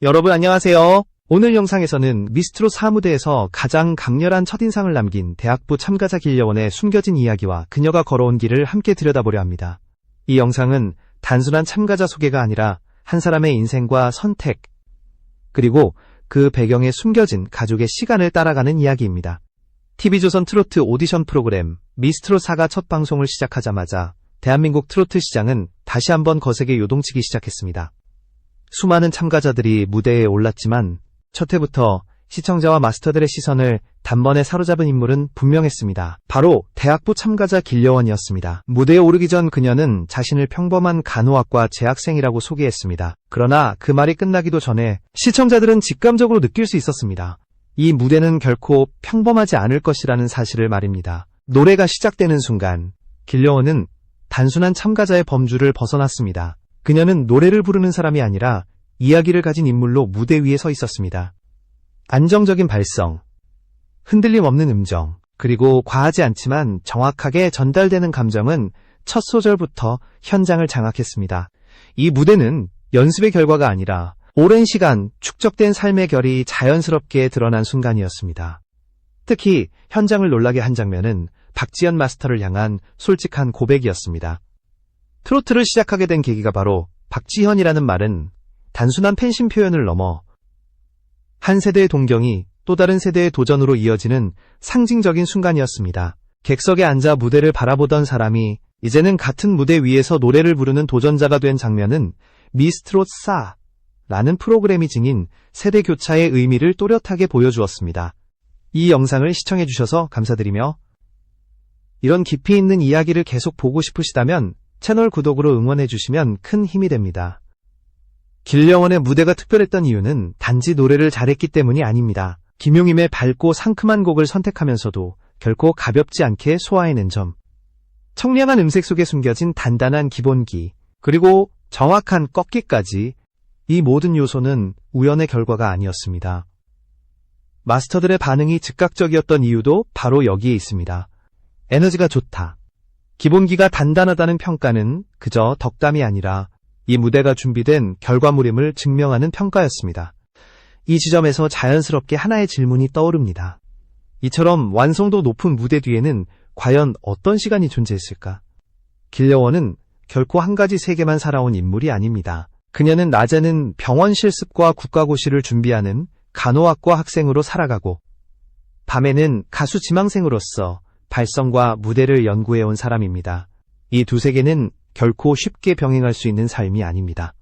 여러분 안녕하세요. 오늘 영상에서는 미스트롯 4무대에서 가장 강렬한 첫인상을 남긴 대학부 참가자 길려원의 숨겨진 이야기와 그녀가 걸어온 길을 함께 들여다보려 합니다. 이 영상은 단순한 참가자 소개가 아니라 한 사람의 인생과 선택, 그리고 그 배경에 숨겨진 가족의 시간을 따라가는 이야기입니다. TV조선 트로트 오디션 프로그램 미스트롯 4가 첫 방송을 시작하자마자 대한민국 트로트 시장은 다시 한번 거세게 요동치기 시작했습니다. 수많은 참가자들이 무대에 올랐지만 첫 회부터 시청자와 마스터들의 시선을 단번에 사로잡은 인물은 분명했습니다. 바로 대학부 참가자 길려원이었습니다. 무대에 오르기 전 그녀는 자신을 평범한 간호학과 재학생이라고 소개했습니다. 그러나 그 말이 끝나기도 전에 시청자들은 직감적으로 느낄 수 있었습니다. 이 무대는 결코 평범하지 않을 것이라는 사실을 말입니다. 노래가 시작되는 순간 길려원은 단순한 참가자의 범주를 벗어났습니다. 그녀는 노래를 부르는 사람이 아니라 이야기를 가진 인물로 무대 위에 서 있었습니다. 안정적인 발성, 흔들림 없는 음정, 그리고 과하지 않지만 정확하게 전달되는 감정은 첫 소절부터 현장을 장악했습니다. 이 무대는 연습의 결과가 아니라 오랜 시간 축적된 삶의 결이 자연스럽게 드러난 순간이었습니다. 특히 현장을 놀라게 한 장면은 박지현 마스터를 향한 솔직한 고백이었습니다. 트로트를 시작하게 된 계기가 바로 박지현이라는 말은 단순한 팬심 표현을 넘어 한 세대의 동경이 또 다른 세대의 도전으로 이어지는 상징적인 순간이었습니다. 객석에 앉아 무대를 바라보던 사람이 이제는 같은 무대 위에서 노래를 부르는 도전자가 된 장면은 미스트롯 4라는 프로그램이 지닌 세대 교차의 의미를 또렷하게 보여주었습니다. 이 영상을 시청해주셔서 감사드리며 이런 깊이 있는 이야기를 계속 보고 싶으시다면 채널 구독으로 응원해주시면 큰 힘이 됩니다. 길려원의 무대가 특별했던 이유는 단지 노래를 잘했기 때문이 아닙니다. 김용임의 밝고 상큼한 곡을 선택하면서도 결코 가볍지 않게 소화해낸 점, 청량한 음색 속에 숨겨진 단단한 기본기, 그리고 정확한 꺾기까지, 이 모든 요소는 우연의 결과가 아니었습니다. 마스터들의 반응이 즉각적이었던 이유도 바로 여기에 있습니다. 에너지가 좋다, 기본기가 단단하다는 평가는 그저 덕담이 아니라 이 무대가 준비된 결과물임을 증명하는 평가였습니다. 이 지점에서 자연스럽게 하나의 질문이 떠오릅니다. 이처럼 완성도 높은 무대 뒤에는 과연 어떤 시간이 존재했을까? 길려원은 결코 한 가지 세계만 살아온 인물이 아닙니다. 그녀는 낮에는 병원 실습과 국가고시를 준비하는 간호학과 학생으로 살아가고 밤에는 가수 지망생으로서 발성과 무대를 연구해온 사람입니다. 이 두 세계는 결코 쉽게 병행할 수 있는 삶이 아닙니다.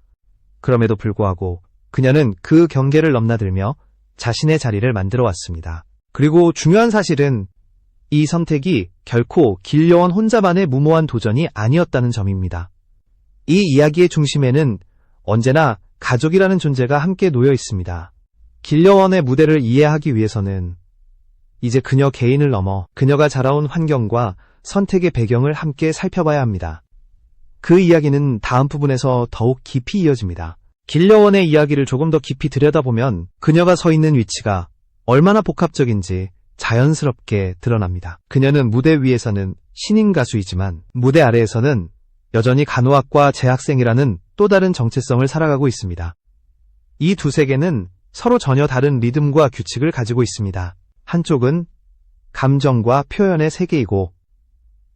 그럼에도 불구하고 그녀는 그 경계를 넘나들며 자신의 자리를 만들어 왔습니다. 그리고 중요한 사실은 이 선택이 결코 길려원 혼자만의 무모한 도전이 아니었다는 점입니다. 이 이야기의 중심에는 언제나 가족이라는 존재가 함께 놓여 있습니다. 길려원의 무대를 이해하기 위해서는 이제 그녀 개인을 넘어 그녀가 자라온 환경과 선택의 배경을 함께 살펴봐야 합니다. 그 이야기는 다음 부분에서 더욱 깊이 이어집니다. 길려원의 이야기를 조금 더 깊이 들여다보면 그녀가 서 있는 위치가 얼마나 복합적인지 자연스럽게 드러납니다. 그녀는 무대 위에서는 신인 가수이지만 무대 아래에서는 여전히 간호학과 재학생이라는 또 다른 정체성을 살아가고 있습니다. 이 두 세계는 서로 전혀 다른 리듬과 규칙을 가지고 있습니다. 한쪽은 감정과 표현의 세계이고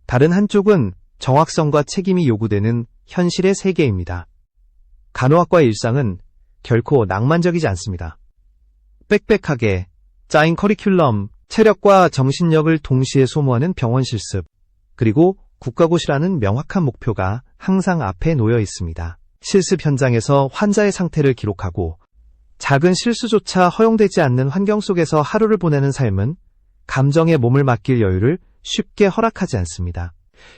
다른 한쪽은 정확성과 책임이 요구되는 현실의 세계입니다. 간호학과의 일상은 결코 낭만적이지 않습니다. 빽빽하게 짜인 커리큘럼, 체력과 정신력을 동시에 소모하는 병원 실습, 그리고 국가고시라는 명확한 목표가 항상 앞에 놓여 있습니다. 실습 현장에서 환자의 상태를 기록하고 작은 실수조차 허용되지 않는 환경 속에서 하루를 보내는 삶은 감정에 몸을 맡길 여유를 쉽게 허락하지 않습니다.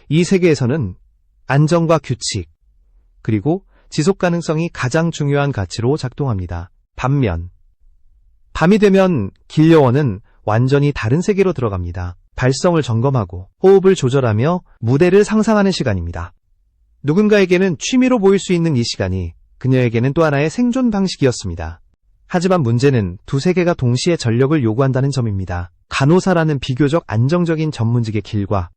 이 세계에서는 안정과 규칙, 그리고 지속 가능성이 가장 중요한 가치로 작동합니다. 반면 밤이 되면 길려원은 완전히 다른 세계로 들어갑니다. 발성을 점검하고 호흡을 조절하며 무대를 상상하는 시간입니다. 누군가에게는 취미로 보일 수 있는 이 시간이 그녀에게는 또 하나의 생존 방식이었습니다. 하지만 문제는 두 세계가 동시에 전력을 요구한다는 점입니다. 간호사라는 비교적 안정적인 전문직의 길과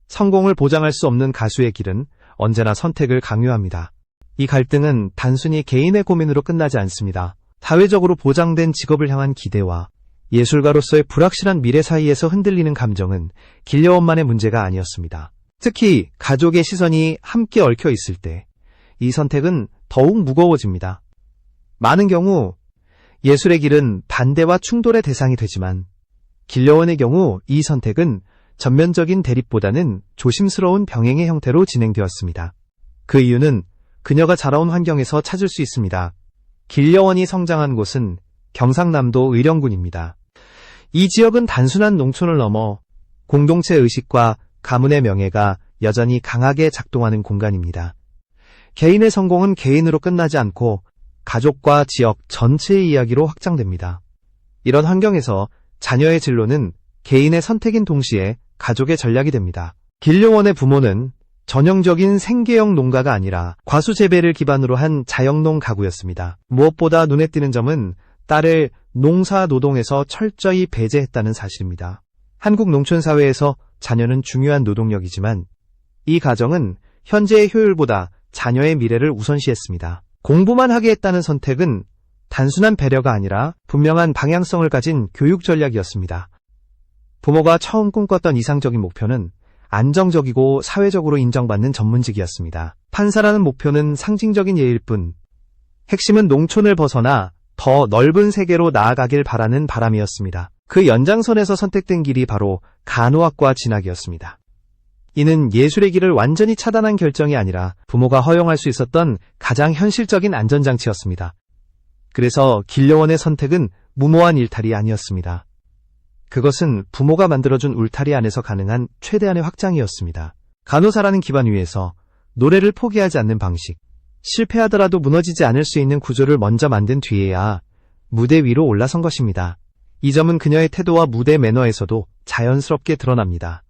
성공을 보장할 수 없는 가수의 길은 언제나 선택을 강요합니다. 이 갈등은 단순히 개인의 고민으로 끝나지 않습니다. 사회적으로 보장된 직업을 향한 기대와 예술가로서의 불확실한 미래 사이에서 흔들리는 감정은 길려원만의 문제가 아니었습니다. 특히 가족의 시선이 함께 얽혀 있을 때 이 선택은 더욱 무거워집니다. 많은 경우 예술의 길은 반대와 충돌의 대상이 되지만 길려원의 경우 이 선택은 전면적인 대립보다는 조심스러운 병행의 형태로 진행되었습니다. 그 이유는 그녀가 자라온 환경에서 찾을 수 있습니다. 길려원이 성장한 곳은 경상남도 의령군입니다. 이 지역은 단순한 농촌을 넘어 공동체 의식과 가문의 명예가 여전히 강하게 작동하는 공간입니다. 개인의 성공은 개인으로 끝나지 않고 가족과 지역 전체의 이야기로 확장됩니다. 이런 환경에서 자녀의 진로는 개인의 선택인 동시에 가족의 전략이 됩니다. 길려원의 부모는 전형적인 생계형 농가가 아니라 과수 재배를 기반으로 한 자영농 가구였습니다. 무엇보다 눈에 띄는 점은 딸을 농사 노동에서 철저히 배제했다는 사실입니다. 한국 농촌 사회에서 자녀는 중요한 노동력이지만 이 가정은 현재의 효율보다 자녀의 미래를 우선시했습니다. 공부만 하게 했다는 선택은 단순한 배려가 아니라 분명한 방향성을 가진 교육 전략이었습니다. 부모가 처음 꿈꿨던 이상적인 목표는 안정적이고 사회적으로 인정받는 전문직이었습니다. 판사라는 목표는 상징적인 예일 뿐, 핵심은 농촌을 벗어나 더 넓은 세계로 나아가길 바라는 바람이었습니다. 그 연장선에서 선택된 길이 바로 간호학과 진학이었습니다. 이는 예술의 길을 완전히 차단한 결정이 아니라 부모가 허용할 수 있었던 가장 현실적인 안전장치였습니다. 그래서 길려원의 선택은 무모한 일탈이 아니었습니다. 그것은 부모가 만들어준 울타리 안에서 가능한 최대한의 확장이었습니다. 간호사라는 기반 위에서 노래를 포기하지 않는 방식, 실패하더라도 무너지지 않을 수 있는 구조를 먼저 만든 뒤에야 무대 위로 올라선 것입니다. 이 점은 그녀의 태도와 무대 매너에서도 자연스럽게 드러납니다.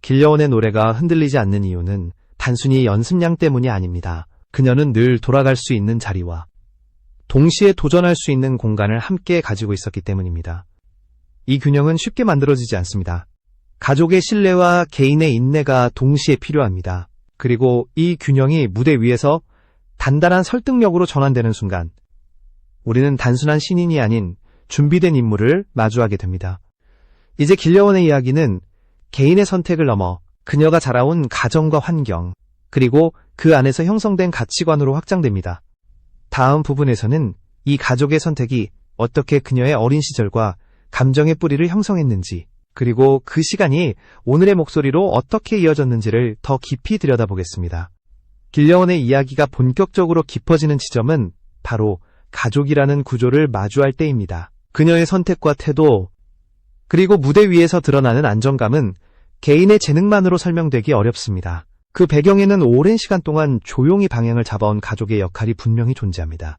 길려원의 노래가 흔들리지 않는 이유는 단순히 연습량 때문이 아닙니다. 그녀는 늘 돌아갈 수 있는 자리와 동시에 도전할 수 있는 공간을 함께 가지고 있었기 때문입니다. 이 균형은 쉽게 만들어지지 않습니다. 가족의 신뢰와 개인의 인내가 동시에 필요합니다. 그리고 이 균형이 무대 위에서 단단한 설득력으로 전환되는 순간 우리는 단순한 신인이 아닌 준비된 인물을 마주하게 됩니다. 이제 길려원의 이야기는 개인의 선택을 넘어 그녀가 자라온 가정과 환경, 그리고 그 안에서 형성된 가치관으로 확장됩니다. 다음 부분에서는 이 가족의 선택이 어떻게 그녀의 어린 시절과 감정의 뿌리를 형성했는지, 그리고 그 시간이 오늘의 목소리로 어떻게 이어졌는지를 더 깊이 들여다보겠습니다. 길려원의 이야기가 본격적으로 깊어지는 지점은 바로 가족이라는 구조를 마주할 때입니다. 그녀의 선택과 태도, 그리고 무대 위에서 드러나는 안정감은 개인의 재능만으로 설명되기 어렵습니다. 그 배경에는 오랜 시간 동안 조용히 방향을 잡아온 가족의 역할이 분명히 존재합니다.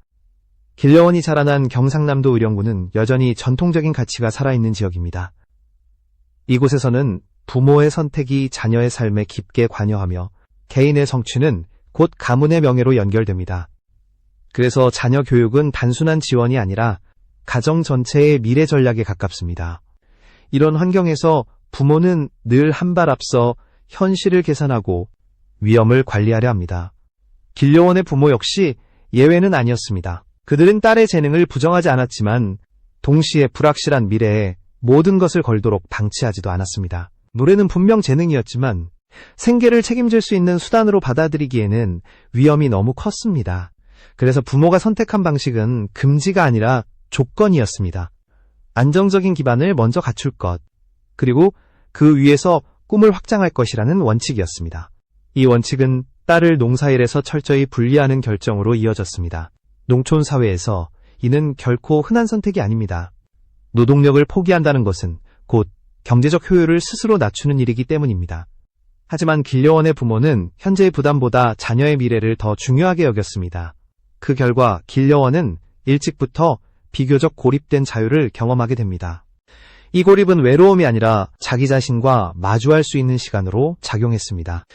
길려원이 자라난 경상남도 의령군은 여전히 전통적인 가치가 살아있는 지역입니다. 이곳에서는 부모의 선택이 자녀의 삶에 깊게 관여하며 개인의 성취는 곧 가문의 명예로 연결됩니다. 그래서 자녀 교육은 단순한 지원이 아니라 가정 전체의 미래 전략에 가깝습니다. 이런 환경에서 부모는 늘 한 발 앞서 현실을 계산하고 위험을 관리하려 합니다. 길려원의 부모 역시 예외는 아니었습니다. 그들은 딸의 재능을 부정하지 않았지만 동시에 불확실한 미래에 모든 것을 걸도록 방치하지도 않았습니다. 노래는 분명 재능이었지만 생계를 책임질 수 있는 수단으로 받아들이기에는 위험이 너무 컸습니다. 그래서 부모가 선택한 방식은 금지가 아니라 조건이었습니다. 안정적인 기반을 먼저 갖출 것, 그리고 그 위에서 꿈을 확장할 것이라는 원칙이었습니다. 이 원칙은 딸을 농사일에서 철저히 분리하는 결정으로 이어졌습니다. 농촌 사회에서 이는 결코 흔한 선택이 아닙니다. 노동력을 포기한다는 것은 곧 경제적 효율을 스스로 낮추는 일이기 때문입니다. 하지만 길려원의 부모는 현재의 부담보다 자녀의 미래를 더 중요하게 여겼습니다. 그 결과 길려원은 일찍부터 비교적 고립된 자유를 경험하게 됩니다. 이 고립은 외로움이 아니라 자기 자신과 마주할 수 있는 시간으로 작용했습니다.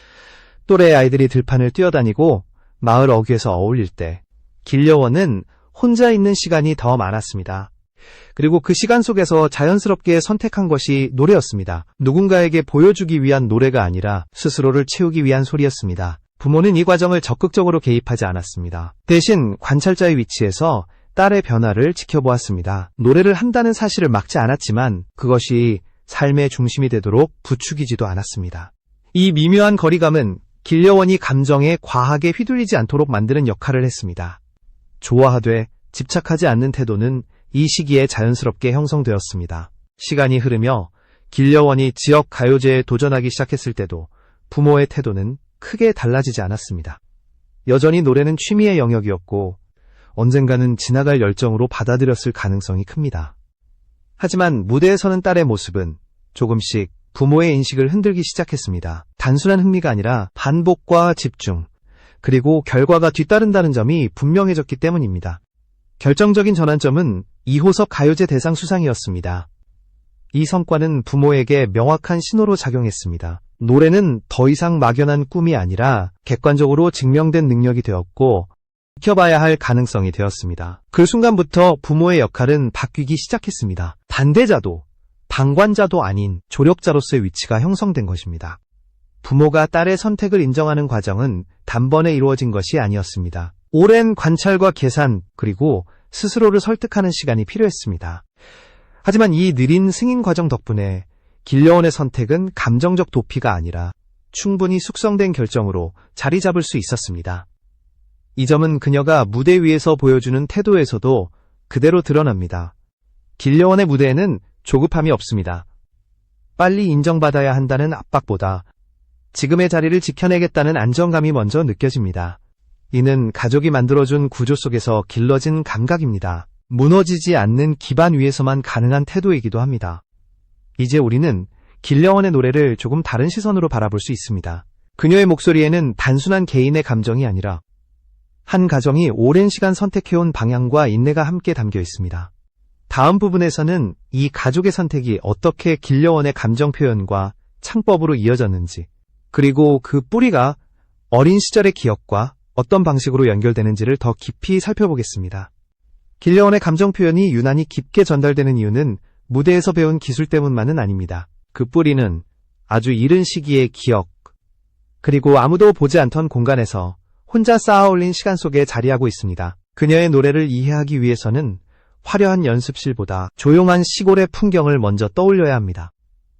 또래의 아이들이 들판을 뛰어다니고 마을 어귀에서 어울릴 때 길려원은 혼자 있는 시간이 더 많았습니다. 그리고 그 시간 속에서 자연스럽게 선택한 것이 노래였습니다. 누군가에게 보여주기 위한 노래가 아니라 스스로를 채우기 위한 소리였습니다. 부모는 이 과정을 적극적으로 개입하지 않았습니다. 대신 관찰자의 위치에서 딸의 변화를 지켜보았습니다. 노래를 한다는 사실을 막지 않았지만 그것이 삶의 중심이 되도록 부추기지도 않았습니다. 이 미묘한 거리감은 길려원이 감정에 과하게 휘둘리지 않도록 만드는 역할을 했습니다. 좋아하되 집착하지 않는 태도는 이 시기에 자연스럽게 형성되었습니다. 시간이 흐르며 길려원이 지역 가요제에 도전하기 시작했을 때도 부모의 태도는 크게 달라지지 않았습니다. 여전히 노래는 취미의 영역이었고 언젠가는 지나갈 열정으로 받아들였을 가능성이 큽니다. 하지만 무대에 서는 딸의 모습은 조금씩 부모의 인식을 흔들기 시작했습니다. 단순한 흥미가 아니라 반복과 집중, 그리고 결과가 뒤따른다는 점이 분명해졌기 때문입니다. 결정적인 전환점은 2호석 가요제 대상 수상이었습니다. 이 성과는 부모에게 명확한 신호로 작용했습니다. 노래는 더 이상 막연한 꿈이 아니라 객관적으로 증명된 능력이 되었고 지켜봐야 할 가능성이 되었습니다. 그 순간부터 부모의 역할은 바뀌기 시작했습니다. 반대자도 방관자도 아닌 조력자로서의 위치가 형성된 것입니다. 부모가 딸의 선택을 인정하는 과정은 단번에 이루어진 것이 아니었습니다. 오랜 관찰과 계산, 그리고 스스로를 설득하는 시간이 필요했습니다. 하지만 이 느린 승인 과정 덕분에 길려원의 선택은 감정적 도피가 아니라 충분히 숙성된 결정으로 자리 잡을 수 있었습니다. 이 점은 그녀가 무대 위에서 보여주는 태도에서도 그대로 드러납니다. 길려원의 무대에는 조급함이 없습니다. 빨리 인정받아야 한다는 압박보다 지금의 자리를 지켜내겠다는 안정감이 먼저 느껴집니다. 이는 가족이 만들어준 구조 속에서 길러진 감각입니다. 무너지지 않는 기반 위에서만 가능한 태도이기도 합니다. 이제 우리는 길려원의 노래를 조금 다른 시선으로 바라볼 수 있습니다. 그녀의 목소리에는 단순한 개인의 감정이 아니라 한 가정이 오랜 시간 선택해온 방향과 인내가 함께 담겨 있습니다. 다음 부분에서는 이 가족의 선택이 어떻게 길려원의 감정 표현과 창법으로 이어졌는지, 그리고 그 뿌리가 어린 시절의 기억과 어떤 방식으로 연결되는지를 더 깊이 살펴보겠습니다. 길려원의 감정 표현이 유난히 깊게 전달되는 이유는 무대에서 배운 기술 때문만은 아닙니다. 그 뿌리는 아주 이른 시기의 기억, 그리고 아무도 보지 않던 공간에서 혼자 쌓아올린 시간 속에 자리하고 있습니다. 그녀의 노래를 이해하기 위해서는 화려한 연습실보다 조용한 시골의 풍경을 먼저 떠올려야 합니다.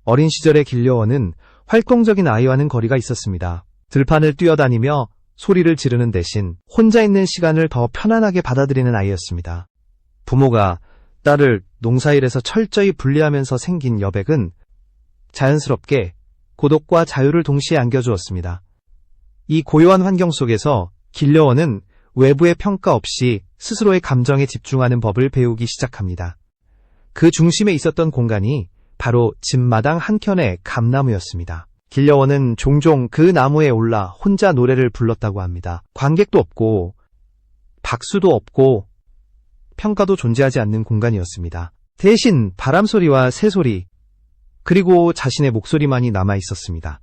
어린 시절의 길려원은 활동적인 아이와는 거리가 있었습니다. 들판을 뛰어다니며 소리를 지르는 대신 혼자 있는 시간을 더 편안하게 받아들이는 아이였습니다. 부모가 딸을 농사일에서 철저히 분리하면서 생긴 여백은 자연스럽게 고독과 자유를 동시에 안겨주었습니다. 이 고요한 환경 속에서 길려원은 외부의 평가 없이 스스로의 감정에 집중하는 법을 배우기 시작합니다. 그 중심에 있었던 공간이 바로 집마당 한켠의 감나무였습니다. 길려원은 종종 그 나무에 올라 혼자 노래를 불렀다고 합니다. 관객도 없고 박수도 없고 평가도 존재하지 않는 공간이었습니다. 대신 바람소리와 새소리, 그리고 자신의 목소리만이 남아 있었습니다.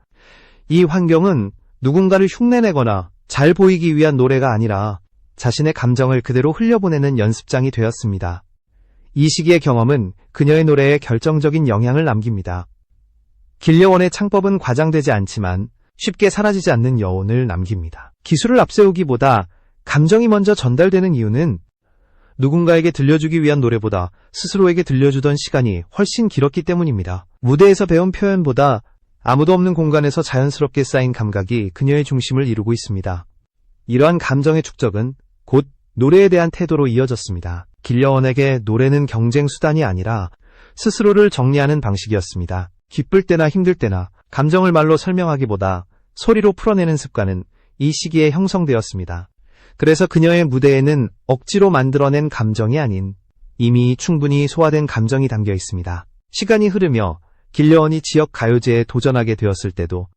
이 환경은 누군가를 흉내내거나 잘 보이기 위한 노래가 아니라 자신의 감정을 그대로 흘려보내는 연습장이 되었습니다. 이 시기의 경험은 그녀의 노래에 결정적인 영향을 남깁니다. 길려원의 창법은 과장되지 않지만 쉽게 사라지지 않는 여운을 남깁니다. 기술을 앞세우기보다 감정이 먼저 전달되는 이유는 누군가에게 들려주기 위한 노래보다 스스로에게 들려주던 시간이 훨씬 길었기 때문입니다. 무대에서 배운 표현보다 아무도 없는 공간에서 자연스럽게 쌓인 감각이 그녀의 중심을 이루고 있습니다. 이러한 감정의 축적은 곧 노래에 대한 태도로 이어졌습니다. 길려원에게 노래는 경쟁 수단이 아니라 스스로를 정리하는 방식이었습니다. 기쁠 때나 힘들 때나 감정을 말로 설명하기보다 소리로 풀어내는 습관은 이 시기에 형성되었습니다. 그래서 그녀의 무대에는 억지로 만들어낸 감정이 아닌 이미 충분히 소화된 감정이 담겨 있습니다. 시간이 흐르며 길려원이 지역 가요제에 도전하게 되었을 때도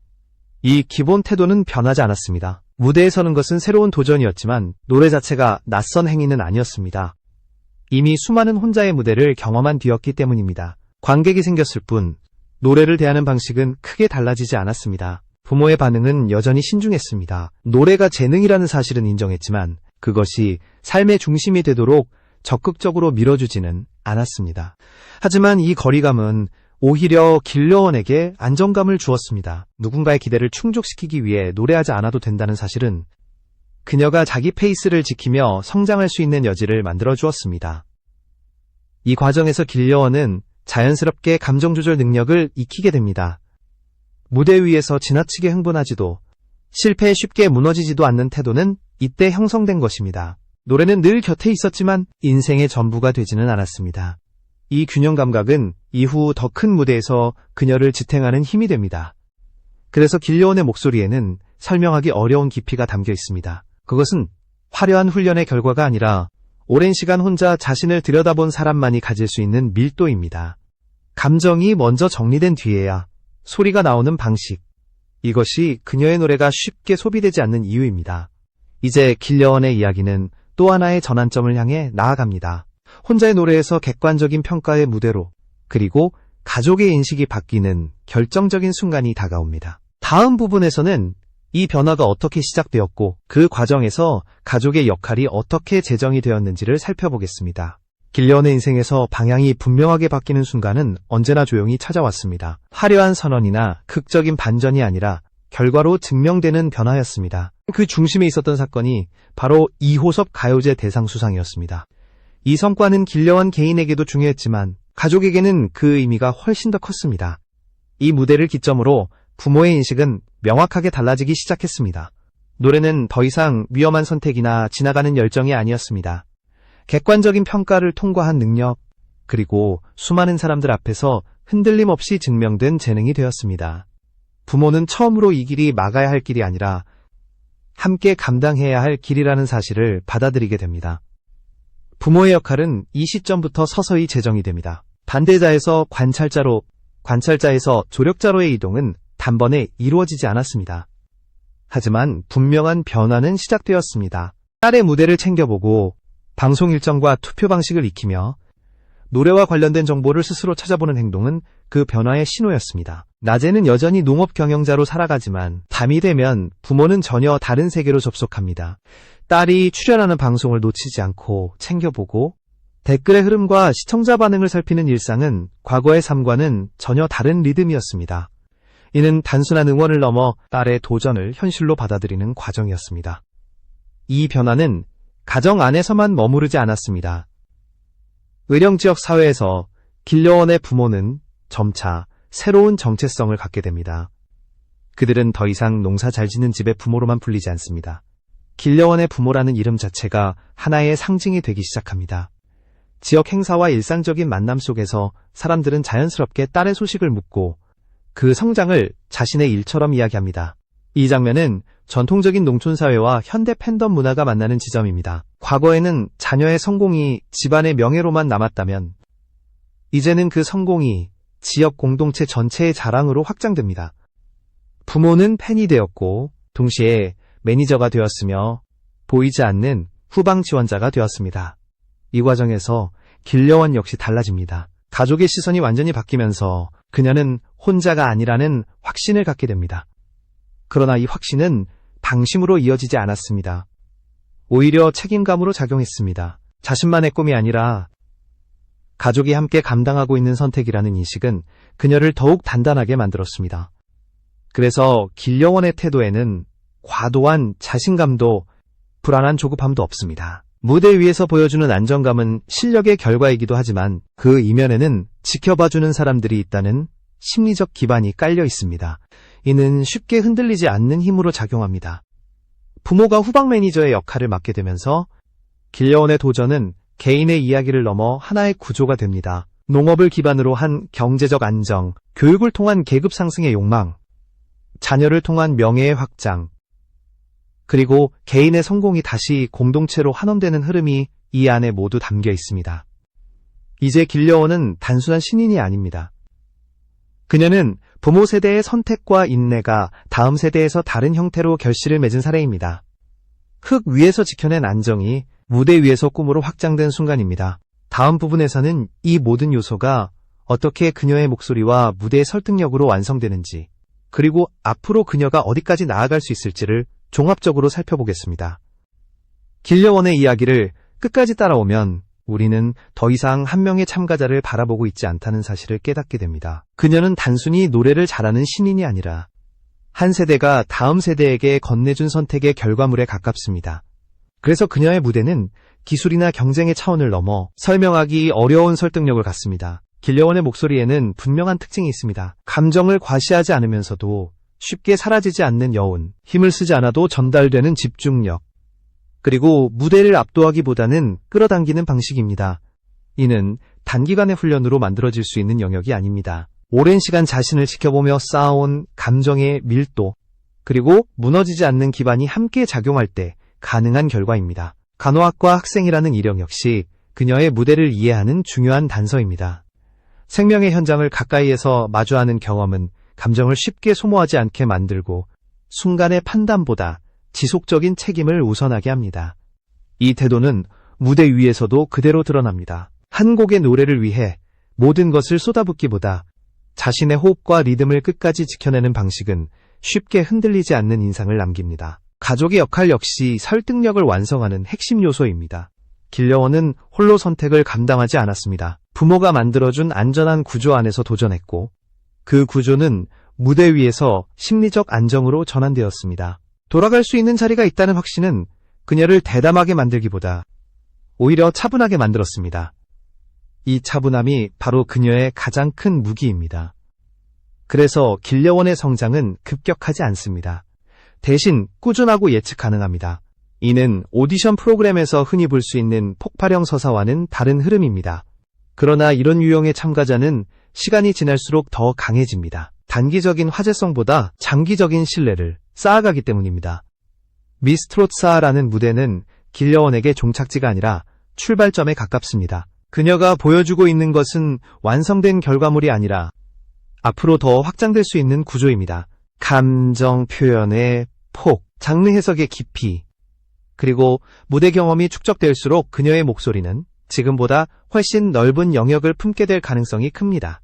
이 기본 태도는 변하지 않았습니다. 무대에 서는 것은 새로운 도전이었지만 노래 자체가 낯선 행위는 아니었습니다. 이미 수많은 혼자의 무대를 경험한 뒤였기 때문입니다. 관객이 생겼을 뿐 노래를 대하는 방식은 크게 달라지지 않았습니다. 부모의 반응은 여전히 신중했습니다. 노래가 재능이라는 사실은 인정했지만 그것이 삶의 중심이 되도록 적극적으로 밀어주지는 않았습니다. 하지만 이 거리감은 오히려 길려원에게 안정감을 주었습니다. 누군가의 기대를 충족시키기 위해 노래하지 않아도 된다는 사실은 그녀가 자기 페이스를 지키며 성장할 수 있는 여지를 만들어 주었습니다. 이 과정에서 길려원은 자연스럽게 감정 조절 능력을 익히게 됩니다. 무대 위에서 지나치게 흥분하지도 실패에 쉽게 무너지지도 않는 태도는 이때 형성된 것입니다. 노래는 늘 곁에 있었지만 인생의 전부가 되지는 않았습니다. 이 균형 감각은 이후 더 큰 무대에서 그녀를 지탱하는 힘이 됩니다. 그래서 길려원의 목소리에는 설명하기 어려운 깊이가 담겨 있습니다. 그것은 화려한 훈련의 결과가 아니라 오랜 시간 혼자 자신을 들여다본 사람만이 가질 수 있는 밀도입니다. 감정이 먼저 정리된 뒤에야 소리가 나오는 방식. 이것이 그녀의 노래가 쉽게 소비되지 않는 이유입니다. 이제 길려원의 이야기는 또 하나의 전환점을 향해 나아갑니다. 혼자의 노래에서 객관적인 평가의 무대로, 그리고 가족의 인식이 바뀌는 결정적인 순간이 다가옵니다. 다음 부분에서는 이 변화가 어떻게 시작되었고 그 과정에서 가족의 역할이 어떻게 재정이 되었는지를 살펴보겠습니다. 길려원의 인생에서 방향이 분명하게 바뀌는 순간은 언제나 조용히 찾아왔습니다. 화려한 선언이나 극적인 반전이 아니라 결과로 증명되는 변화였습니다. 그 중심에 있었던 사건이 바로 이호섭 가요제 대상 수상이었습니다. 이 성과는 길려원 개인에게도 중요했지만 가족에게는 그 의미가 훨씬 더 컸습니다. 이 무대를 기점으로 부모의 인식은 명확하게 달라지기 시작했습니다. 노래는 더 이상 위험한 선택이나 지나가는 열정이 아니었습니다. 객관적인 평가를 통과한 능력, 그리고 수많은 사람들 앞에서 흔들림 없이 증명된 재능이 되었습니다. 부모는 처음으로 이 길이 막아야 할 길이 아니라 함께 감당해야 할 길이라는 사실을 받아들이게 됩니다. 부모의 역할은 이 시점부터 서서히 재정이 됩니다. 반대자에서 관찰자로, 관찰자에서 조력자로의 이동은 단번에 이루어지지 않았습니다. 하지만 분명한 변화는 시작되었습니다. 딸의 무대를 챙겨보고 방송 일정과 투표 방식을 익히며 노래와 관련된 정보를 스스로 찾아보는 행동은 그 변화의 신호였습니다. 낮에는 여전히 농업 경영자로 살아가지만 밤이 되면 부모는 전혀 다른 세계로 접속합니다. 딸이 출연하는 방송을 놓치지 않고 챙겨보고 댓글의 흐름과 시청자 반응을 살피는 일상은 과거의 삶과는 전혀 다른 리듬이었습니다. 이는 단순한 응원을 넘어 딸의 도전을 현실로 받아들이는 과정이었습니다. 이 변화는 가정 안에서만 머무르지 않았습니다. 의령지역 사회에서 길려원의 부모는 점차 새로운 정체성을 갖게 됩니다. 그들은 더 이상 농사 잘 짓는 집의 부모로만 불리지 않습니다. 길려원의 부모라는 이름 자체가 하나의 상징이 되기 시작합니다. 지역 행사와 일상적인 만남 속에서 사람들은 자연스럽게 딸의 소식을 묻고 그 성장을 자신의 일처럼 이야기합니다. 이 장면은 전통적인 농촌사회와 현대 팬덤 문화가 만나는 지점입니다. 과거에는 자녀의 성공이 집안의 명예로만 남았다면 이제는 그 성공이 지역 공동체 전체의 자랑으로 확장됩니다. 부모는 팬이 되었고 동시에 매니저가 되었으며 보이지 않는 후방 지원자가 되었습니다. 이 과정에서 길려원 역시 달라집니다. 가족의 시선이 완전히 바뀌면서 그녀는 혼자가 아니라는 확신을 갖게 됩니다. 그러나 이 확신은 방심으로 이어지지 않았습니다. 오히려 책임감으로 작용했습니다. 자신만의 꿈이 아니라 가족이 함께 감당하고 있는 선택이라는 인식은 그녀를 더욱 단단하게 만들었습니다. 그래서 길려원의 태도에는 과도한 자신감도 불안한 조급함도 없습니다. 무대 위에서 보여주는 안정감은 실력의 결과이기도 하지만 그 이면에는 지켜봐주는 사람들이 있다는 심리적 기반이 깔려 있습니다. 이는 쉽게 흔들리지 않는 힘으로 작용합니다. 부모가 후방 매니저의 역할을 맡게 되면서 길려원의 도전은 개인의 이야기를 넘어 하나의 구조가 됩니다. 농업을 기반으로 한 경제적 안정, 교육을 통한 계급 상승의 욕망, 자녀를 통한 명예의 확장, 그리고 개인의 성공이 다시 공동체로 환원되는 흐름이 이 안에 모두 담겨 있습니다. 이제 길려원은 단순한 신인이 아닙니다. 그녀는 부모 세대의 선택과 인내가 다음 세대에서 다른 형태로 결실을 맺은 사례입니다. 흙 위에서 지켜낸 안정이 무대 위에서 꿈으로 확장된 순간입니다. 다음 부분에서는 이 모든 요소가 어떻게 그녀의 목소리와 무대의 설득력으로 완성되는지, 그리고 앞으로 그녀가 어디까지 나아갈 수 있을지를 종합적으로 살펴보겠습니다. 길려원의 이야기를 끝까지 따라오면 우리는 더 이상 한 명의 참가자를 바라보고 있지 않다는 사실을 깨닫게 됩니다. 그녀는 단순히 노래를 잘하는 신인이 아니라 한 세대가 다음 세대에게 건네준 선택의 결과물에 가깝습니다. 그래서 그녀의 무대는 기술이나 경쟁의 차원을 넘어 설명하기 어려운 설득력을 갖습니다. 길려원의 목소리에는 분명한 특징이 있습니다. 감정을 과시하지 않으면서도 쉽게 사라지지 않는 여운, 힘을 쓰지 않아도 전달되는 집중력, 그리고 무대를 압도하기보다는 끌어당기는 방식입니다. 이는 단기간의 훈련으로 만들어질 수 있는 영역이 아닙니다. 오랜 시간 자신을 지켜보며 쌓아온 감정의 밀도, 그리고 무너지지 않는 기반이 함께 작용할 때 가능한 결과입니다. 간호학과 학생이라는 이력 역시 그녀의 무대를 이해하는 중요한 단서입니다. 생명의 현장을 가까이에서 마주하는 경험은 감정을 쉽게 소모하지 않게 만들고 순간의 판단보다 지속적인 책임을 우선하게 합니다. 이 태도는 무대 위에서도 그대로 드러납니다. 한 곡의 노래를 위해 모든 것을 쏟아붓기보다 자신의 호흡과 리듬을 끝까지 지켜내는 방식은 쉽게 흔들리지 않는 인상을 남깁니다. 가족의 역할 역시 설득력을 완성하는 핵심 요소입니다. 길려원은 홀로 선택을 감당하지 않았습니다. 부모가 만들어준 안전한 구조 안에서 도전했고, 그 구조는 무대 위에서 심리적 안정으로 전환되었습니다. 돌아갈 수 있는 자리가 있다는 확신은 그녀를 대담하게 만들기보다 오히려 차분하게 만들었습니다. 이 차분함이 바로 그녀의 가장 큰 무기입니다. 그래서 길려원의 성장은 급격하지 않습니다. 대신 꾸준하고 예측 가능합니다. 이는 오디션 프로그램에서 흔히 볼 수 있는 폭발형 서사와는 다른 흐름입니다. 그러나 이런 유형의 참가자는 시간이 지날수록 더 강해집니다. 단기적인 화제성보다 장기적인 신뢰를 쌓아가기 때문입니다. 미스 트롯사라는 무대는 길려원에게 종착지가 아니라 출발점에 가깝습니다. 그녀가 보여주고 있는 것은 완성된 결과물이 아니라 앞으로 더 확장될 수 있는 구조입니다. 감정 표현의 폭, 장르 해석의 깊이, 그리고 무대 경험이 축적될수록 그녀의 목소리는 지금보다 훨씬 넓은 영역을 품게 될 가능성이 큽니다.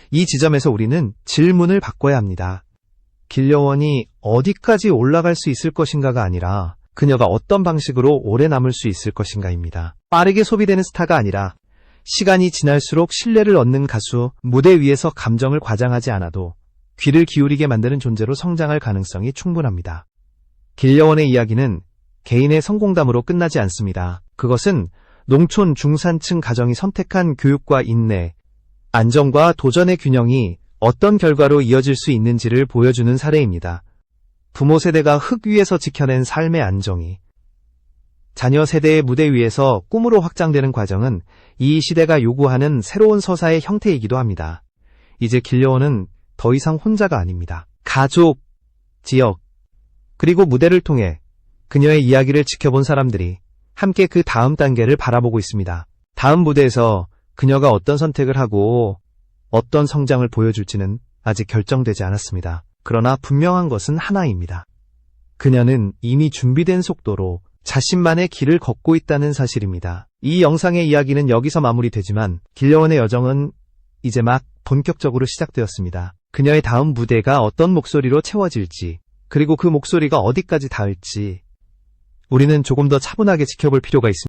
이 지점에서 우리는 질문을 바꿔야 합니다. 길려원이 어디까지 올라갈 수 있을 것인가가 아니라 그녀가 어떤 방식으로 오래 남을 수 있을 것인가입니다. 빠르게 소비되는 스타가 아니라 시간이 지날수록 신뢰를 얻는 가수, 무대 위에서 감정을 과장하지 않아도 귀를 기울이게 만드는 존재로 성장할 가능성이 충분합니다. 길려원의 이야기는 개인의 성공담으로 끝나지 않습니다. 그것은 농촌 중산층 가정이 선택한 교육과 인내, 안정과 도전의 균형이 어떤 결과로 이어질 수 있는지를 보여주는 사례입니다. 부모 세대가 흙 위에서 지켜낸 삶의 안정이 자녀 세대의 무대 위에서 꿈으로 확장되는 과정은 이 시대가 요구하는 새로운 서사의 형태이기도 합니다. 이제 길려원은 더 이상 혼자가 아닙니다. 가족, 지역, 그리고 무대를 통해 그녀의 이야기를 지켜본 사람들이 함께 그 다음 단계를 바라보고 있습니다. 다음 무대에서 그녀가 어떤 선택을 하고 어떤 성장을 보여줄지는 아직 결정되지 않았습니다. 그러나 분명한 것은 하나입니다. 그녀는 이미 준비된 속도로 자신만의 길을 걷고 있다는 사실입니다. 이 영상의 이야기는 여기서 마무리되지만 길려원의 여정은 이제 막 본격적으로 시작되었습니다. 그녀의 다음 무대가 어떤 목소리로 채워질지, 그리고 그 목소리가 어디까지 닿을지 우리는 조금 더 차분하게 지켜볼 필요가 있습니다.